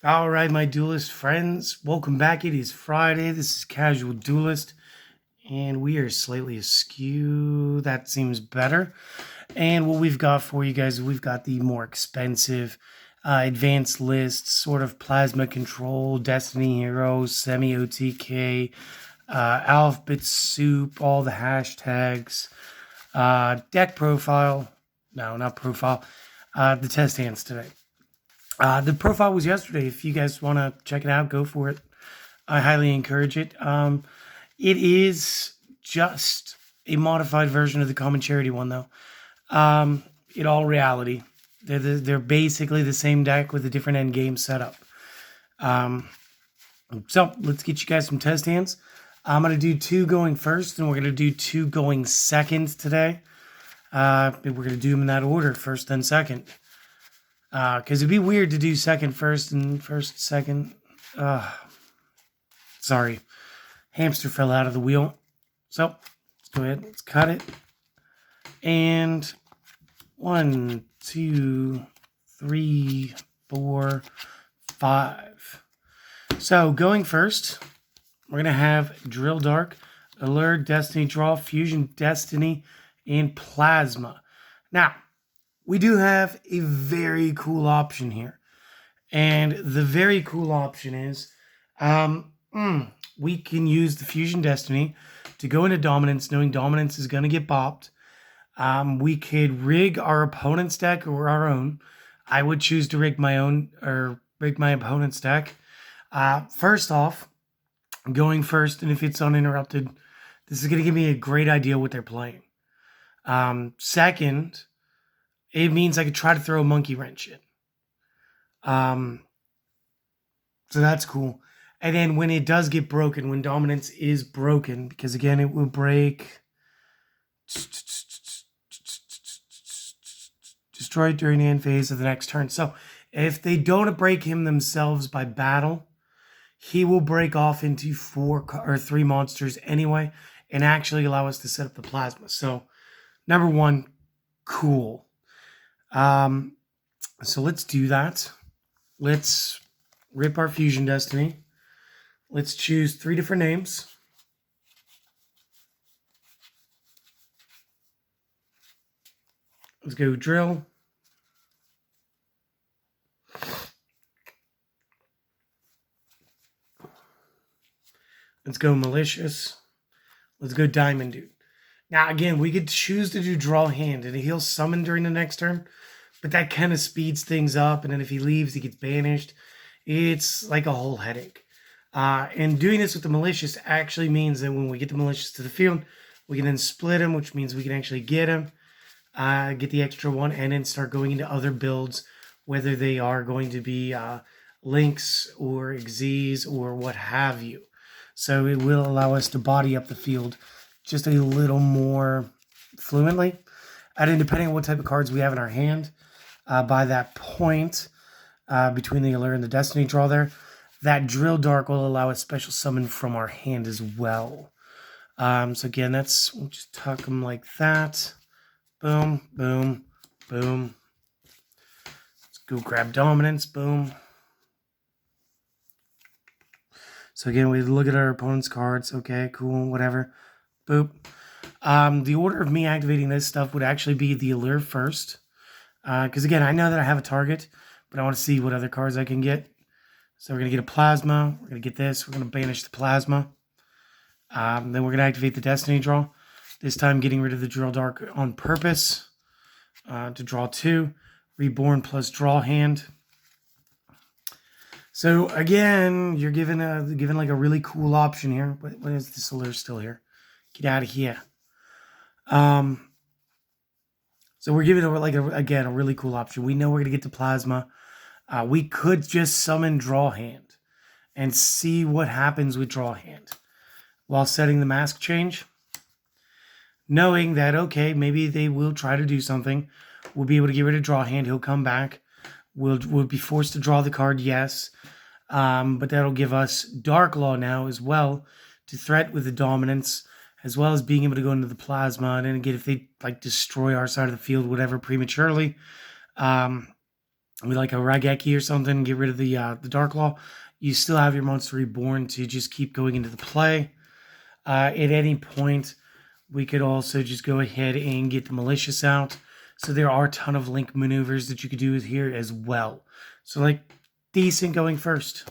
All right, my duelist friends, welcome back. It is Friday. This is Casual Duelist, and we are slightly askew. That seems better. And what we've got for you guys, we've got the more expensive advanced list, sort of plasma control, Destiny Heroes, semi OTK, alphabet soup, all the hashtags, deck profile. No, not profile. The test hands today. The profile was yesterday. If you guys want to check it out, go for it. I highly encourage it. It is just a modified version of the common charity one, though. In all reality, they're basically the same deck with a different end game setup. So let's get you guys some test hands. I'm gonna do 2 going first, and we're gonna do 2 going second today. We're gonna do them in that order, first then second. Because it'd be weird to do second first and first second. Sorry, hamster fell out of the wheel. So let's go ahead, let's cut it. And 1, 2, 3, 4, 5. So going first, we're gonna have Drill Dark, Allure, Destiny Draw, Fusion Destiny, and Plasma. Now, we do have a very cool option here. And the very cool option is we can use the Fusion Destiny to go into Dominance, knowing Dominance is going to get bopped. We could rig our opponent's deck or our own. I would choose to rig my own or rig my opponent's deck. First off, going first, and if it's uninterrupted, this is going to give me a great idea what they're playing. Second, it means I could try to throw a monkey wrench in. So that's cool. And then when it does get broken, when Dominance is broken, because again, it will break. Destroyed during the end phase of the next turn. So if they don't break him themselves by battle, he will break off into 4 or 3 monsters anyway, and actually allow us to set up the plasma. So, number 1, cool. So let's do that. Let's rip our Fusion Destiny. Let's choose 3 different names. Let's go Drill. Let's go Malicious. Let's go Diamond Dude. Now, again, we could choose to do Draw Hand, and he'll summon during the next turn, but that kind of speeds things up, and then if he leaves, he gets banished. It's like a whole headache. And doing this with the Malicious actually means that when we get the Malicious to the field, we can then split him, which means we can actually get him, get the extra 1, and then start going into other builds, whether they are going to be Lynx or Xyz or what have you. So it will allow us to body up the field just a little more fluently. And then depending on what type of cards we have in our hand, by that point, between the Allure and the Destiny Draw there, that Drill Dark will allow a special summon from our hand as well. So again, we'll just tuck them like that. Boom, boom, boom. Let's go grab Dominance, boom. So again, we look at our opponent's cards. Okay, cool, whatever. Boop. The order of me activating this stuff would actually be the Allure first. Because again, I know that I have a target, but I want to see what other cards I can get. So we're going to get a Plasma. We're going to get this. We're going to banish the Plasma. Then we're going to activate the Destiny Draw. This time getting rid of the Drill Dark on purpose. To draw 2. Reborn plus Draw Hand. So again, you're given like a really cool option here. What is this Allure still here? Get out of here. So we're giving again a really cool option. We know we're gonna get the Plasma. We could just summon Draw Hand and see what happens with Draw Hand while setting the mask change. Knowing that, okay, maybe they will try to do something. We'll be able to get rid of Draw Hand. He'll come back. We'll be forced to draw the card, yes. But that'll give us Dark Law now as well to threat with the Dominance, as well as being able to go into the Plasma. And then again, if they like destroy our side of the field, whatever, prematurely, with like a Raigeki or something, get rid of the Dark Law, you still have your Monster Reborn to just keep going into the play. At any point, we could also just go ahead and get the Malicious out. So there are a ton of link maneuvers that you could do here as well. So like decent going first.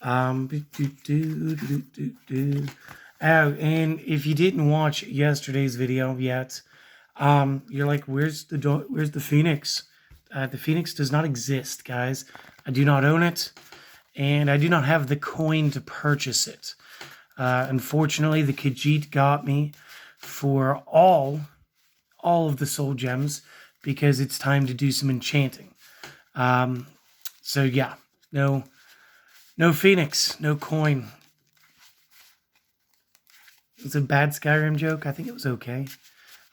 Oh, and if you didn't watch yesterday's video yet, you're like, where's the Phoenix? The Phoenix does not exist, guys. I do not own it, and I do not have the coin to purchase it. Unfortunately, the Khajiit got me for all of the soul gems because it's time to do some enchanting. So yeah, no Phoenix, no coin. It's a bad Skyrim joke. I think it was okay.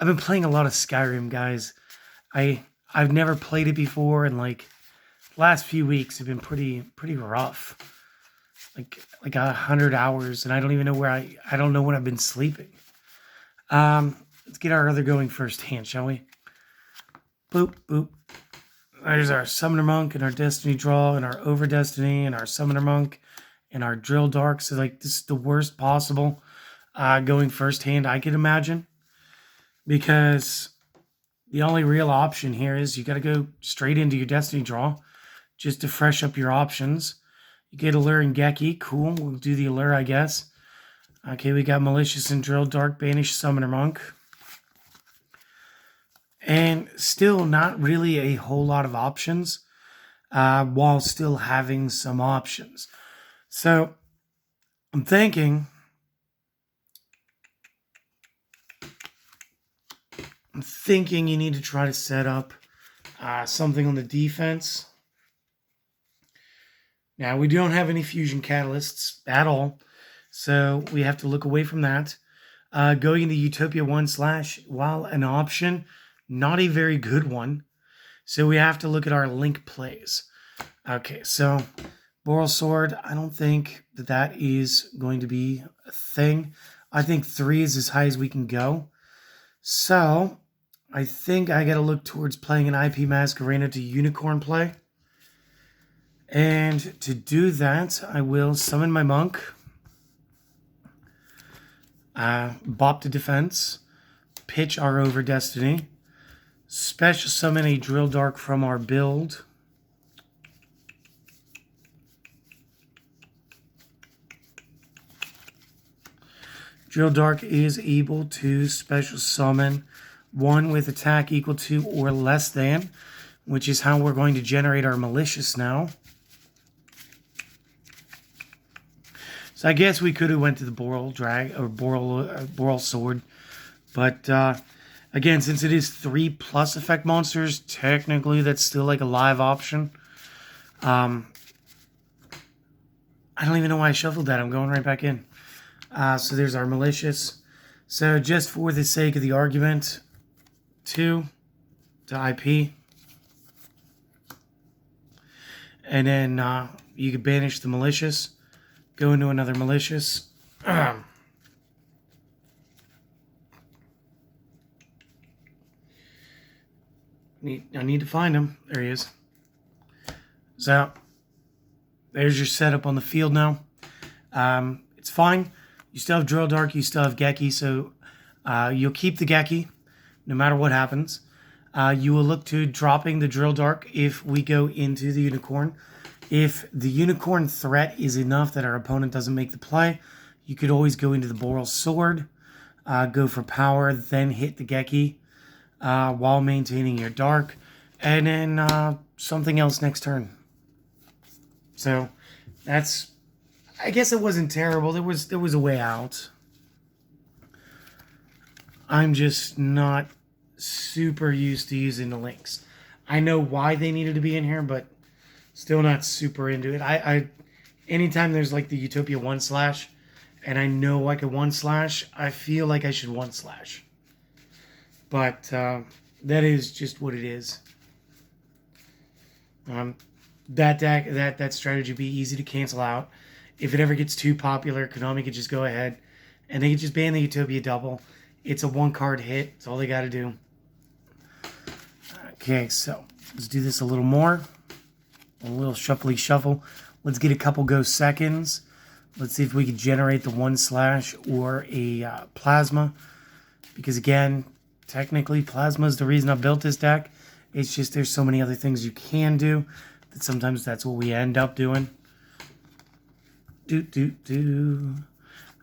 I've been playing a lot of Skyrim, guys. I've never played it before, and like last few weeks have been pretty rough. Like 100 hours, and I don't even know where I don't know when I've been sleeping. Let's get our other going first hand, shall we? Boop boop. There's our Summoner Monk and our Destiny Draw and our Over Destiny and our Summoner Monk and our Drill Dark. So like this is the worst possible going first hand I could imagine, because the only real option here is you got to go straight into your Destiny Draw just to fresh up your options. You get Allure and Geki. Cool. We'll do the Allure, I guess. Okay, we got Malicious and Drill, Dark, Banish, Summoner Monk. And still not really a whole lot of options, while still having some options. So I'm thinking you need to try to set up something on the defense. Now, we don't have any fusion catalysts at all, so we have to look away from that. Going into Utopia 1/, while an option, not a very good one. So we have to look at our link plays. Okay, so Boral Sword, I don't think that is going to be a thing. I think 3 is as high as we can go. So I think I got to look towards playing an IP Masquerena to Unicorn play. And to do that, I will summon my Monk, bop to defense, pitch our Over Destiny, special summon a Drill Dark from our build. Drill Dark is able to special summon one with attack equal to or less than, which is how we're going to generate our Malicious now. So I guess we could have went to the Boral Sword, but again, since it is 3+ effect monsters, technically that's still like a live option. I don't even know why I shuffled that. I'm going right back in. So there's our Malicious. So just for the sake of the argument, 2 to IP. And then you could banish the Malicious. Go into another Malicious. I need to find him. There he is. So there's your setup on the field now. It's fine. You still have Drill Dark. You still have Geki. So you'll keep the Geki no matter what happens. You will look to dropping the Drill Dark if we go into the Unicorn. If the Unicorn threat is enough that our opponent doesn't make the play, you could always go into the Boral Sword, go for power, then hit the Geki while maintaining your Dark, and then something else next turn. So that's, I guess it wasn't terrible. There was a way out. I'm just not super used to using the links. I know why they needed to be in here, but still not super into it. I anytime there's like the Utopia 1/, and I know I could 1/, I feel like I should 1/. But that is just what it is. That strategy would be easy to cancel out. If it ever gets too popular, Konami could just go ahead and they could just ban the Utopia double. It's a 1-card hit. That's all they got to do. Okay, so Let's do this a little more. A little shuffly shuffle. Let's get a couple go seconds. Let's see if we can generate the 1/ or a plasma. Because again, technically plasma is the reason I built this deck. It's just there's so many other things you can do that sometimes that's what we end up doing.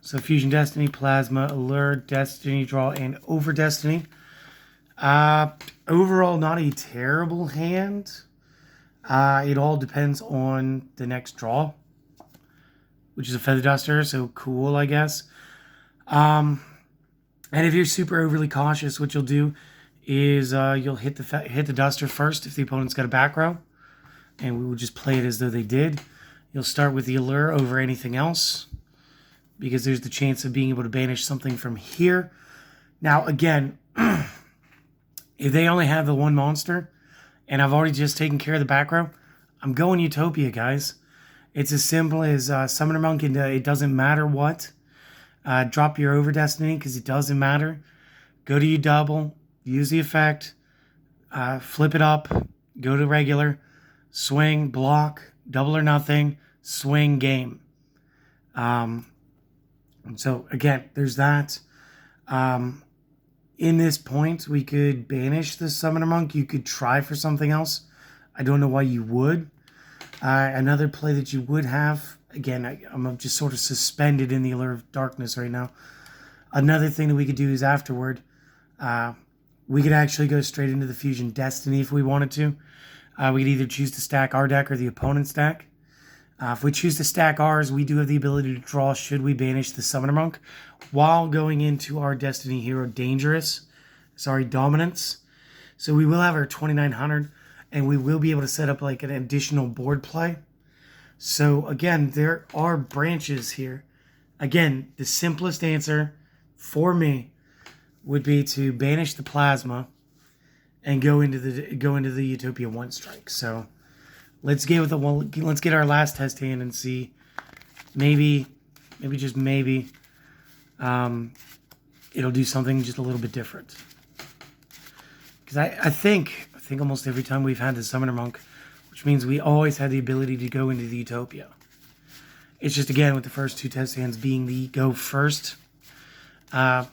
So Fusion Destiny, Plasma, Allure, Destiny Draw, and Over Destiny. Overall, not a terrible hand. It all depends on the next draw, which is a Feather Duster, so cool, I guess. And if you're super overly cautious, what you'll do is you'll hit the Duster first if the opponent's got a back row, and we will just play it as though they did. You'll start with the Allure over anything else, because there's the chance of being able to banish something from here. Now, again, if they only have the one monster, and I've already just taken care of the back row, I'm going Utopia, guys. It's as simple as Summoner Monk, and it doesn't matter what. Drop your Over Destiny, because it doesn't matter. Go to double, use the effect, flip it up, go to regular, swing, block, double or nothing, swing, game. So again, there's that. In this point, we could banish the Summoner Monk. You could try for something else. I don't know why you would. Another play that you would have, again, I'm just sort of suspended in the Allure of Darkness right now. Another thing that we could do is afterward, we could actually go straight into the Fusion Destiny if we wanted to. We could either choose to stack our deck or the opponent's deck. If we choose to stack ours, we do have the ability to draw should we banish the Summoner Monk while going into our Destiny Hero Dominance. So we will have our 2900, and we will be able to set up like an additional board play. So again, there are branches here. Again, the simplest answer for me would be to banish the Plasma and go into the Utopia 1 strike. So let's get our last test hand and see, maybe just maybe, it'll do something just a little bit different. Because I think almost every time we've had the Summoner Monk, which means we always had the ability to go into the Utopia. It's just, again, with the first two test hands being the go first,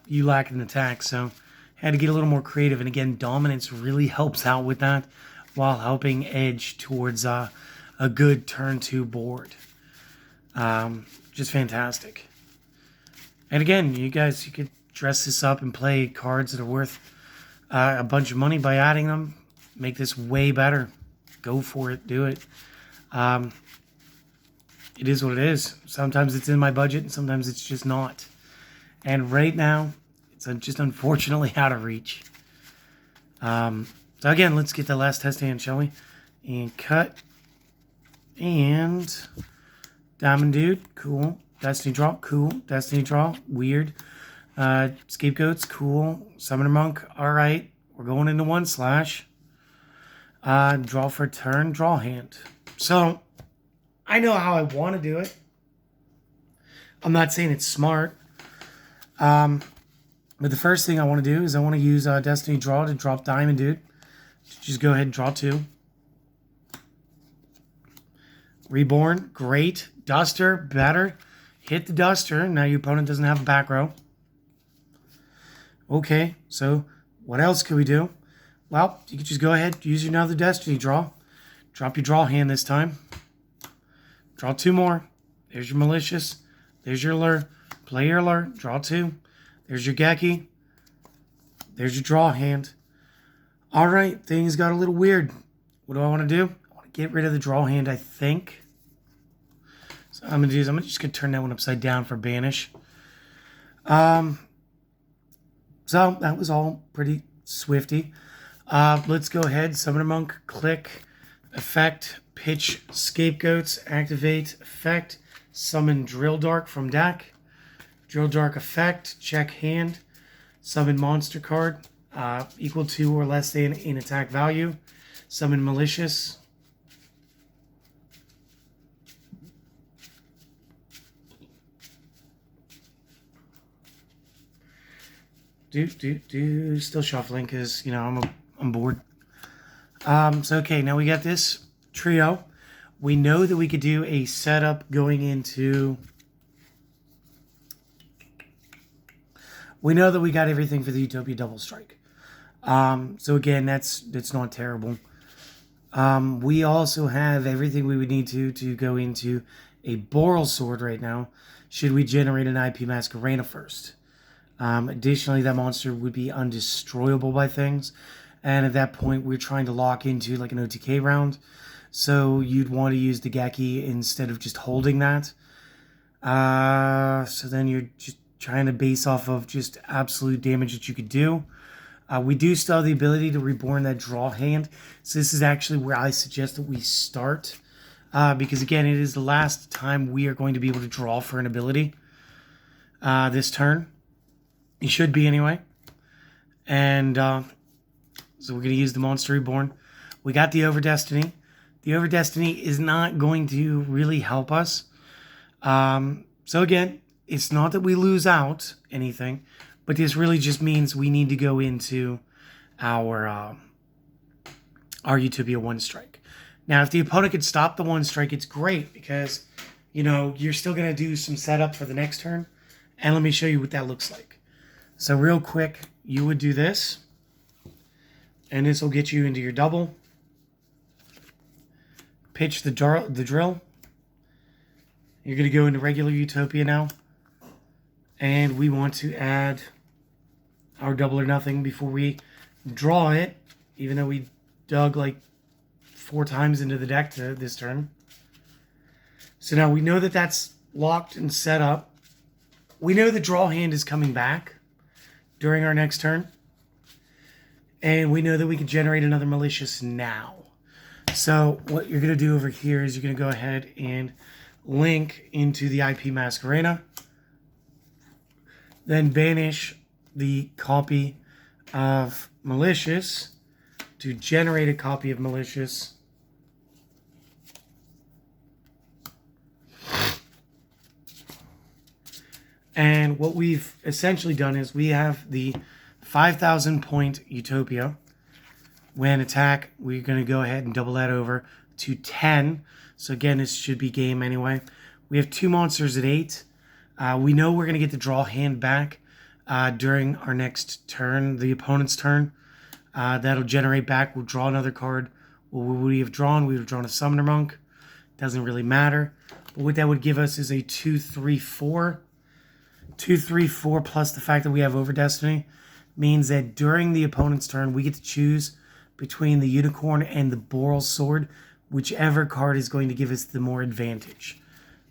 you lack an attack, so had to get a little more creative. And again, Dominance really helps out with that, while helping edge towards a good turn 2 board. Just fantastic. And again, you could dress this up and play cards that are worth a bunch of money by adding them. Make this way better. Go for it. Do it. It is what it is. Sometimes it's in my budget, and sometimes it's just not. And right now, it's just unfortunately out of reach. So again, let's get the last test hand, shall we? And cut. And Diamond Dude, cool. Destiny Draw, cool. Destiny Draw, weird. Scapegoats, cool. Summoner Monk, alright. We're going into 1/. Draw for turn, draw hand. So, I know how I want to do it. I'm not saying it's smart. But the first thing I want to do is I want to use Destiny Draw to drop Diamond Dude. Just go ahead and draw 2. Reborn, great. Duster, better. Hit the Duster. Now your opponent doesn't have a back row. Okay, so what else could we do? Well, you could just go ahead, use another Destiny Draw. Drop your draw hand this time. Draw 2 more. There's your Malicious. There's your Allure. Play your Allure. Draw 2. There's your Geki. There's your draw hand. All right, things got a little weird. What do I want to do? I want to get rid of the draw hand, I think. So I'm just gonna turn that one upside down for banish. So that was all pretty swifty. Let's go ahead. Summoner Monk, click, effect, pitch, Scapegoats, activate, effect, summon Drill Dark from deck. Drill Dark effect, check hand, summon monster card, equal to or less than in attack value. Summon Malicious. Still shuffling because, I'm bored. So, okay, now we got this trio. We know that we could do a setup going into... We know that we got everything for the Utopia Double Strike. So again, that's not terrible. We also have everything we would need to go into a Boral Sword right now, should we generate an IP Masquerena first. Additionally, that monster would be undestroyable by things, and at that point, we're trying to lock into like an OTK round, so you'd want to use the Geki instead of just holding that. So then you're just trying to base off of just absolute damage that you could do. We do still have the ability to reborn that draw hand. So this is actually where I suggest that we start. Because again, it is the last time we are going to be able to draw for an ability this turn. It should be anyway. And so we're going to use the Monster Reborn. We got the Over Destiny. The Over Destiny is not going to really help us. So again, it's not that we lose out anything, but this really just means we need to go into our Utopia 1 strike. Now, if the opponent could stop the 1 strike, it's great because, you know, you're still going to do some setup for the next turn. And let me show you what that looks like. So real quick, you would do this. And this will get you into your double. Pitch the drill. You're going to go into regular Utopia now. And we want to add our double or nothing before we draw it, even though we dug like 4 times into the deck this turn. So now we know that that's locked and set up. We know the draw hand is coming back during our next turn. And we know that we can generate another Malicious now. So what you're going to do over here is you're going to go ahead and link into the IP Masquerena. Then banish the copy of Malicious to generate a copy of Malicious. And what we've essentially done is we have the 5,000 point Utopia. When attack, we're going to go ahead and double that over to 10. So again, this should be game anyway. We have 2 monsters at 8. We know we're going to get the draw hand back during our next turn, the opponent's turn. That'll generate back. We'll draw another card. What would we have drawn? We would have drawn a Summoner Monk. Doesn't really matter. But what that would give us is a 2-3-4. 2-3-4 plus the fact that we have Over Destiny means that during the opponent's turn, we get to choose between the Unicorn and the Boral Sword, whichever card is going to give us the more advantage.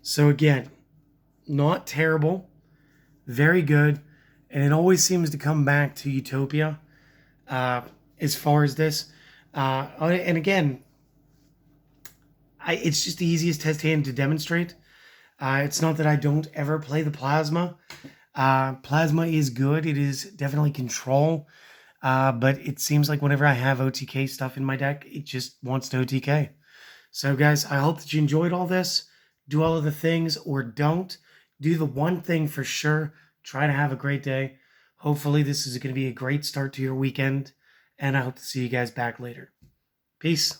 So again, not terrible, very good, and it always seems to come back to Utopia as far as this. And again, it's just the easiest test hand to demonstrate. It's not that I don't ever play the Plasma. Plasma is good. It is definitely control. But it seems like whenever I have OTK stuff in my deck, it just wants to OTK. So guys, I hope that you enjoyed all this. Do all of the things or don't. Do the one thing for sure. Try to have a great day. Hopefully this is going to be a great start to your weekend. And I hope to see you guys back later. Peace.